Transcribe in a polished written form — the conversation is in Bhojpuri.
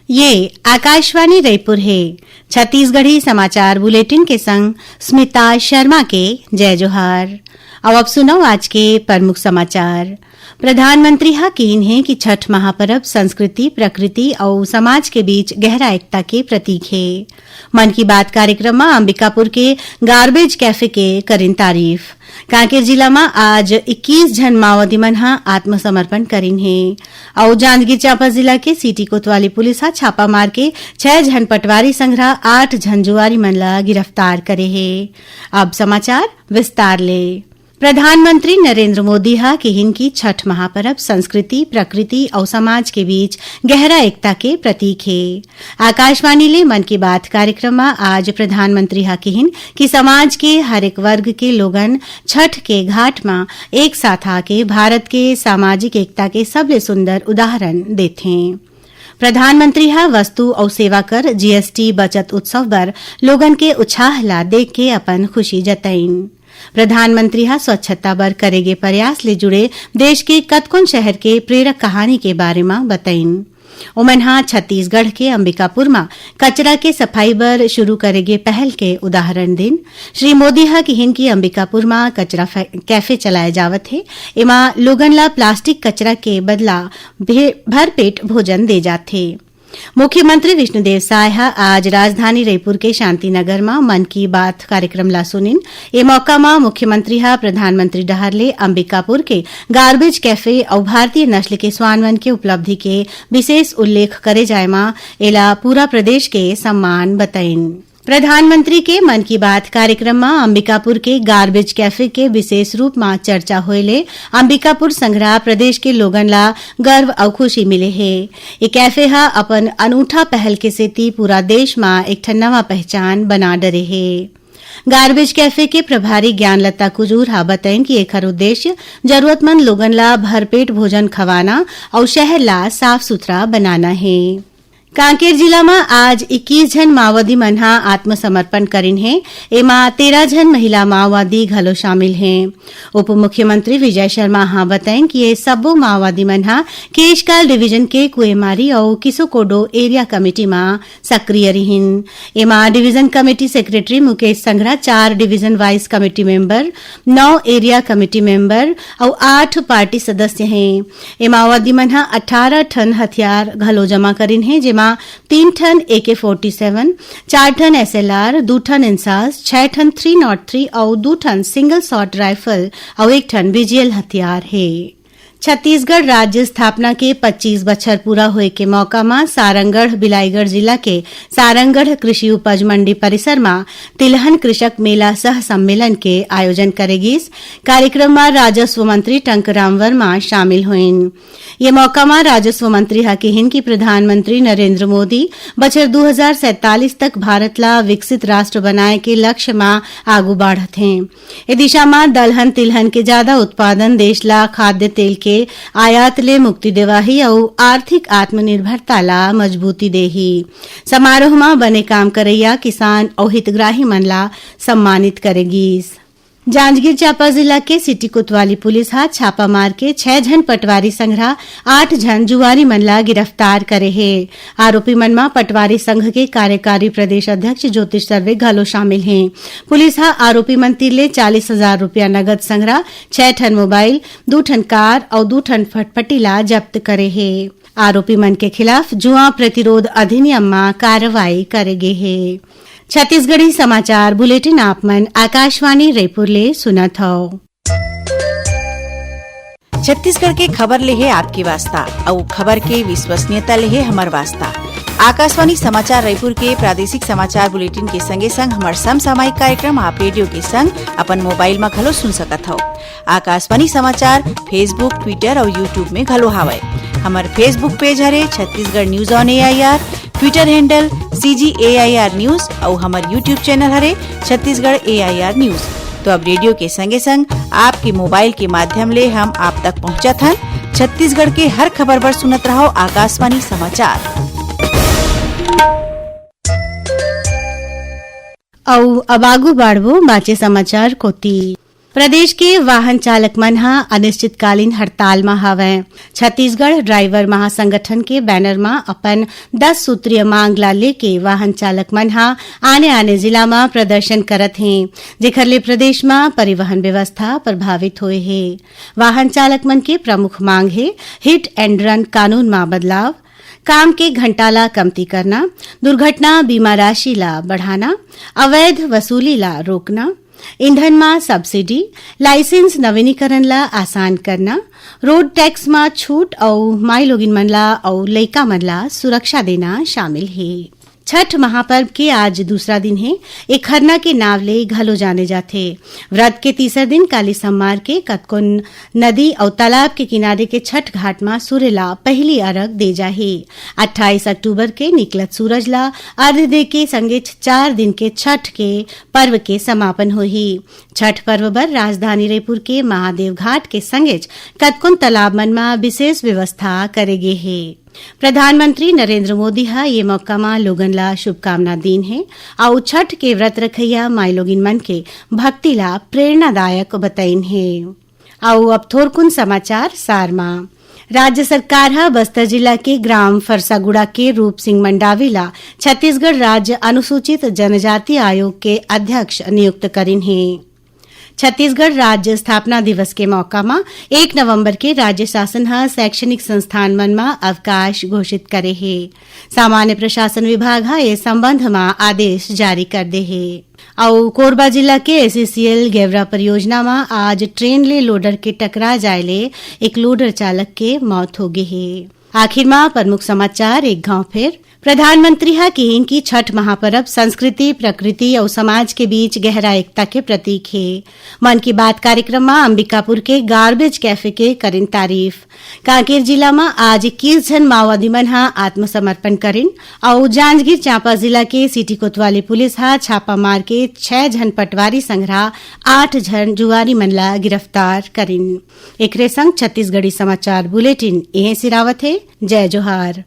ये आकाशवाणी रायपुर है। छत्तीसगढ़ी समाचार बुलेटिन के संग स्मिता शर्मा के जय जोहार। अब सुनो आज के प्रमुख समाचार। प्रधानमंत्री कीन है कि छठ महापर्व संस्कृति, प्रकृति और समाज के बीच गहरा एकता के प्रतीक है। मन की बात कार्यक्रम में अंबिकापुर के गार्बेज कैफे के करिन तारीफ। कांकेर जिला में आज 21 जन माओवादी मन आत्मसमर्पण करिन है और जांजगीर चांपा जिला के सिटी कोतवाली पुलिस छापा मार के 6 जन पटवारी संग्रह 8 जन जुआरी मन ला गिरफ्तार करे है। अब समाचार विस्तार ले। प्रधानमंत्री नरेंद्र मोदी कहिन की छठ महापर्व संस्कृति, प्रकृति और समाज के बीच गहरा एकता के प्रतीक है। आकाशवाणी ले मन की बात कार्यक्रम में आज प्रधानमंत्री कहिन कि समाज के हर एक वर्ग के लोगन छठ के घाट में एक साथ आके भारत के सामाजिक एकता के सबले सुंदर उदाहरण देथे। प्रधानमंत्री वस्तु और सेवा कर जीएसटी बचत उत्सव बर लोगन के उत्साह ला देख के अपन खुशी जताइन। प्रधानमंत्री स्वच्छता बर करेगे प्रयास ले जुड़े देश के कतकोन शहर के प्रेरक कहानी के बारे में बताइन। ओमन छत्तीसगढ़ के अंबिकापुर में कचरा के सफाई बर शुरू करेगे पहल के उदाहरण दिन। श्री मोदी कहिन की अंबिकापुर में कचरा कैफे चलाए जावत है। एमा लोगन ला प्लास्टिक कचरा के बदला भरपेट भोजन दे जाथे। मुख्यमंत्री विष्णुदेव साय आज राजधानी रायपुर के शांतिनगर में मन की बात कार्यक्रम ला सुनिन। ए मौका में मुख्यमंत्री प्रधानमंत्री डहरले अंबिकापुर के गार्बेज कैफे और भारतीय नस्ल के स्वानवन के उपलब्धि के विशेष उल्लेख करे जाय में एला पूरा प्रदेश के सम्मान बताइन। प्रधानमंत्री के मन की बात कार्यक्रम में अंबिकापुर के गार्बेज कैफे के विशेष रूप में चर्चा होएले अंबिकापुर संग्रह प्रदेश के लोगन ला गर्व और खुशी मिले है। ये कैफे अपन अनूठा पहल के सेती पूरा देश में एक नवा पहचान बना डरे है। गार्बेज कैफे के प्रभारी ज्ञानलता कुजूर बताएं कि एकर उद्देश्य जरूरतमंद लोगन ला भरपेट भोजन खवाना और शहर ला साफ सुथरा बनाना है। कांकेर जिला में आज 21 जन माओवादी मन आत्मसमर्पण करिन है। एमा 13 जन महिला माओवादी घलो शामिल हैं। उप मुख्यमंत्री विजय शर्मा बताएं कि ये सबो माओवादी मन केशकाल डिवीजन के कुएमारी और किसोकोडो एरिया कमेटी में सक्रिय रहिन। एमा डिवीजन कमेटी सेक्रेटरी मुकेश संघरा, 4 division vice committee member, 9 area committee member और 8 पार्टी सदस्य हैं। ए माओवादी मन 18 टन हथियार घलो जमा करिन है, जेमा 3 टन AK-47, 4 टन SLR, 2 टन इंसास, 6 टन 303 और 2 टन सिंगल शॉट राइफल और 1 टन VGL हथियार है। छत्तीसगढ़ राज्य स्थापना के 25 बछर पूरा होए के मौका में सारंगढ़ बिलाईगढ़ जिला के सारंगढ़ कृषि उपज मंडी परिसर में तिलहन कृषक मेला सह सम्मेलन के आयोजन करेगिस। कार्यक्रम में राजस्व मंत्री टंकराम वर्मा शामिल हुइन। ये मौका में राजस्व मंत्री कहिन की प्रधानमंत्री नरेंद्र मोदी बछर 2047 तक भारत ला विकसित राष्ट्र बनाए के लक्ष्य में आगू बढ़त हैं। ए दिशा में दलहन तिलहन के ज्यादा उत्पादन, देश ला खाद्य तेल के आयात ले मुक्ति देवाही और आर्थिक आत्मनिर्भरता ला मजबूती देही। समारोह में बने काम करैया किसान और हितग्राही मन ला सम्मानित करेगीस। जांजगीर चांपा जिला के सिटी कोतवाली पुलिस छापा मार के 6 जन पटवारी संग्रह 8 जन जुआरी मन ला गिरफ्तार करे है। आरोपी मन में पटवारी संघ के कार्यकारी प्रदेश अध्यक्ष ज्योतिष सर्वे घलो शामिल हैं। पुलिस आरोपी मन तिरले 40,000 रुपया नगद संग्रह, 6 टन मोबाइल, 2 टन कार और 2 टन फटफटी ला जब्त करे है। आरोपी मन के खिलाफ जुआ प्रतिरोध अधिनियम में कार्रवाई करेगे है। छत्तीसगढ़ी समाचार बुलेटिन आप मन आकाशवाणी रायपुर ले सुनत हो। छत्तीसगढ़ के खबर ले है आपकी वास्ता और खबर के विश्वसनीयता ले है हमार वास्ता। आकाशवाणी समाचार रायपुर के प्रादेशिक समाचार बुलेटिन के संगे संग हमार समसामयिक कार्यक्रम आप रेडियो के संग अपन मोबाइल में घलो सुन सकत हो। आकाशवाणी समाचार फेसबुक, ट्विटर और यूट्यूब में घलो हावय। हमार फेसबुक पेज हरे Chhattisgarh news on AIR, Twitter handle CGAIR news और हमार यूट्यूब चैनल हरे छत्तीसगढ़ AIR न्यूज। तो अब रेडियो के संगे संग आपके मोबाइल के माध्यम ले हम आप तक पहुंचत हन। छत्तीसगढ़ के हर खबर पर सुनत रहो आकाशवाणी समाचार। अब आगू बाढ़बो बाचे समाचार कोती। प्रदेश के वाहन चालक मन ह अनिश्चितकालीन हड़ताल में हवै। छत्तीसगढ़ ड्राइवर महासंगठन के बैनर में अपन 10 सूत्रीय मांग ला लेके वाहन चालक मन ह आने जिला में प्रदर्शन करत हैं, जेखर ले प्रदेश में परिवहन व्यवस्था प्रभावित होए हे। वाहन चालक मन के प्रमुख मांग है हिट एंड रन कानून में बदलाव, काम के घंटा ला कमती करना, दुर्घटना बीमा राशि ला बढ़ाना, अवैध वसूली ला रोकना, ईंधन में सब्सिडी, लाइसेंस नवीनीकरण ला आसान करना, रोड टैक्स में छूट और माई लोगिन मन ला और लइका मन ला सुरक्षा देना शामिल है। छठ महापर्व के आज दूसरा दिन है। एक खरना के नाव ले घलो जाने जाथे। व्रत के तीसर दिन काली सम्मार के कतकोन नदी और तालाब के किनारे के छठ घाट में सूर्य ला पहली अर्घ दे जाही। 28 अक्टूबर के निकलत सूरज ला अर्घ दे के संगे 4 दिन के छठ के पर्व के समापन होही। छठ पर्व बर राजधानी रायपुर के महादेव घाट के संगे कतकोन तालाब मन में विशेष व्यवस्था करे गे हे। प्रधानमंत्री नरेंद्र मोदी हा ये मौका में लोगन ला शुभकामना दीन है और छठ के व्रत रखैया माई लोगिन मन के भक्ति ला प्रेरणादायक बताइन है। और अब थोरकुन समाचार सार में। राज्य सरकार हा बस्तर जिला के ग्राम फरसागुड़ा के रूप सिंह मंडावी ला छत्तीसगढ़ राज्य अनुसूचित जनजाति आयोग के अध्यक्ष नियुक्त करिन है। छत्तीसगढ़ राज्य स्थापना दिवस के मौका में 1 नवंबर के राज्य शासन ह शैक्षणिक संस्थान मन में अवकाश घोषित करे है। सामान्य प्रशासन विभाग ह ए संबंध में आदेश जारी कर दे है। और कोरबा जिला के एससीएल गेवरा परियोजना में आज ट्रेन ले लोडर के टकरा जायले एक लोडर चालक के मौत हो गई है। आखिर में प्रमुख समाचार एक गांव फिर। प्रधानमंत्री हा कहिन की छठ महापर्व संस्कृति, प्रकृति और समाज के बीच गहरा एकता के प्रतीक है। मन की बात कार्यक्रम में अंबिकापुर के गार्बेज कैफे के करिन तारीफ। कांकेर जिला में आज 21 जन माओवादी मन हा आत्मसमर्पण करिन और जांजगीर चांपा जिला के सिटी कोतवाली पुलिस हा छापा मार के 6 जन पटवारी संग्रह 8 जन जुआरी मन ला गिरफ्तार करिन। एकरे संग छत्तीसगढ़ी समाचार बुलेटिन एहे सिरावत है। जय जोहार।